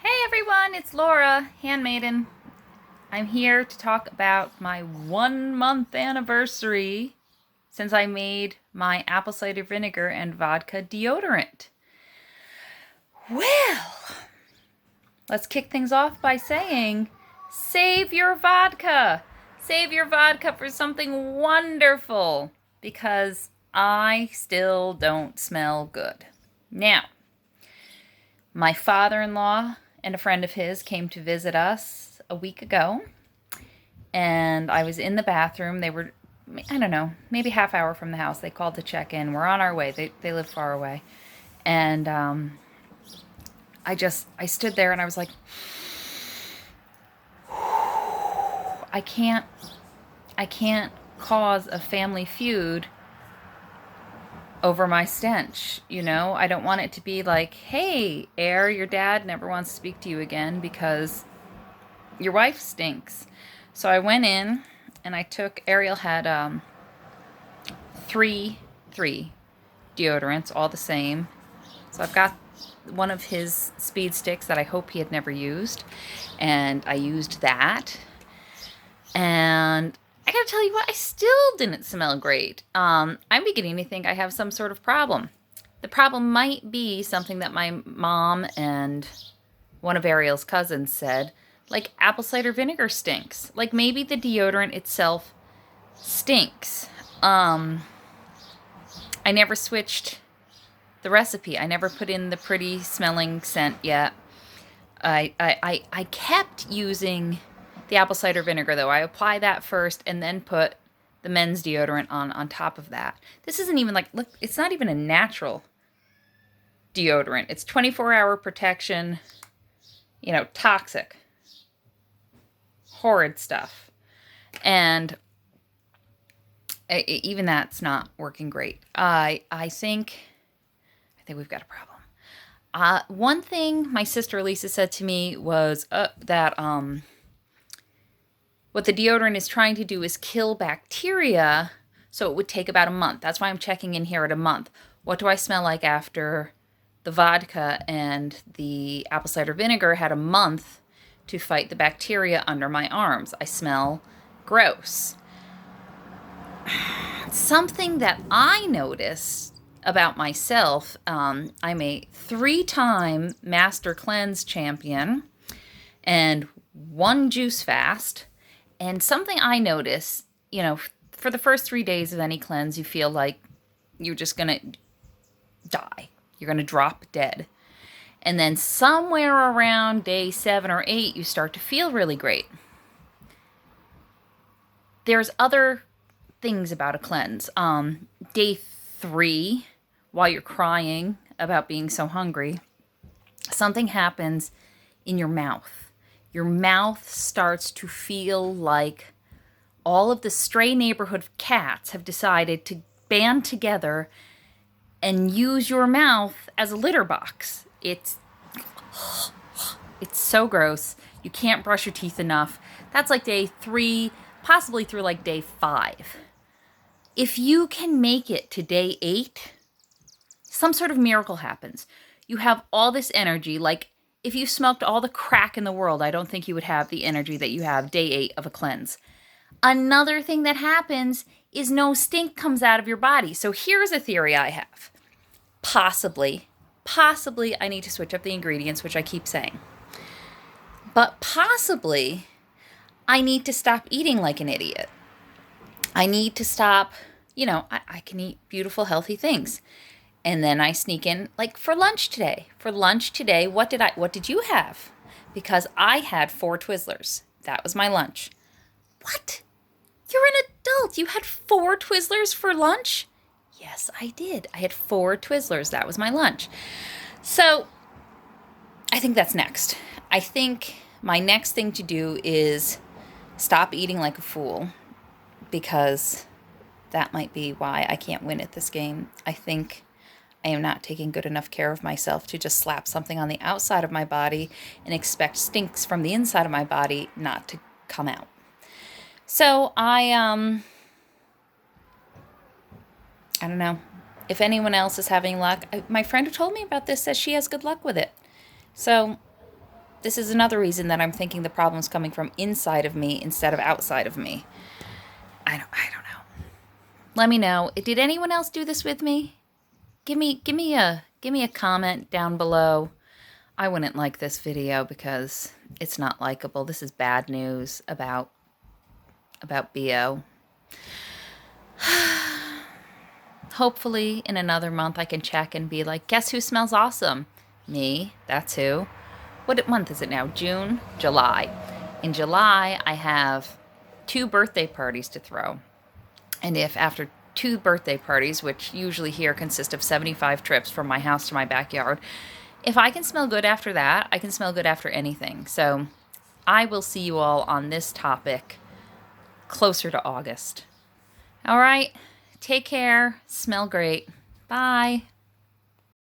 Hey everyone, it's Laura, Handmaiden. I'm here to talk about my 1 month anniversary since I made my apple cider vinegar and vodka deodorant. Well, let's kick things off by saying, save your vodka! Save your vodka for something wonderful, because I still don't smell good. Now, my father-in-law and a friend of his came to visit us a week ago, and I was in the bathroom. They were, I don't know, maybe half hour from the house. They called to check in. We're on our way. They live far away. And I stood there and I was like, I can't cause a family feud over my stench, you know? I don't want it to be like, hey, Air, your dad never wants to speak to you again because your wife stinks. So I went in and I took, Ariel had three deodorants, all the same. So I've got one of his speed sticks that I hope he had never used, and I used that. And I gotta tell you what, I still didn't smell great. I'm beginning to think I have some sort of problem. The problem might be something that my mom and one of Ariel's cousins said, like apple cider vinegar stinks. Like maybe the deodorant itself stinks. I never switched the recipe. I never put in the pretty smelling scent yet. I kept using the apple cider vinegar, though. I apply that first and then put the men's deodorant on top of that. This isn't even like, look, it's not even a natural deodorant. It's 24-hour protection, you know, toxic, horrid stuff. And even that's not working great. I think we've got a problem. One thing my sister Lisa said to me was that what the deodorant is trying to do is kill bacteria, so it would take about a month. That's why I'm checking in here at a month. What do I smell like after the vodka and the apple cider vinegar had a month to fight the bacteria under my arms? I smell gross. Something that I noticed about myself, I'm a 3-time Master Cleanse champion and 1 juice fast. And something I noticed, you know, for the first 3 days of any cleanse, you feel like you're just going to die. You're going to drop dead. And then somewhere around day 7 or 8, you start to feel really great. There's other things about a cleanse. Day 3, while you're crying about being so hungry, something happens in your mouth. Your mouth starts to feel like all of the stray neighborhood cats have decided to band together and use your mouth as a litter box. It's so gross. You can't brush your teeth enough. That's like day 3, possibly through like day 5. If you can make it to day 8, some sort of miracle happens. You have all this energy. Like if you smoked all the crack in the world, I don't think you would have the energy that you have day 8 of a cleanse. Another thing that happens is no stink comes out of your body. So here's a theory I have. Possibly I need to switch up the ingredients, which I keep saying. But possibly I need to stop eating like an idiot. I need to stop, you know, I can eat beautiful, healthy things. And then I sneak in, like for lunch today. What did you have? Because I had 4 Twizzlers. That was my lunch. What? You're an adult. You had 4 Twizzlers for lunch? Yes, I did. I had 4 Twizzlers. That was my lunch. So I think that's next. I think my next thing to do is stop eating like a fool, because that might be why I can't win at this game. I think I am not taking good enough care of myself to just slap something on the outside of my body and expect stinks from the inside of my body not to come out. So I don't know. If anyone else is having luck, my friend who told me about this says she has good luck with it. So this is another reason that I'm thinking the problem's coming from inside of me instead of outside of me. I don't know. Let me know. Did anyone else do this with me? Give me a comment down below. I wouldn't like this video because it's not likable. This is bad news about BO. Hopefully in another month I can check and be like, guess who smells awesome? Me. That's who. What month is it now? June? July. In July, I have 2 birthday parties to throw. And if after 2 birthday parties, which usually here consist of 75 trips from my house to my backyard, if I can smell good after that, I can smell good after anything. So I will see you all on this topic closer to August. All right. Take care. Smell great. Bye.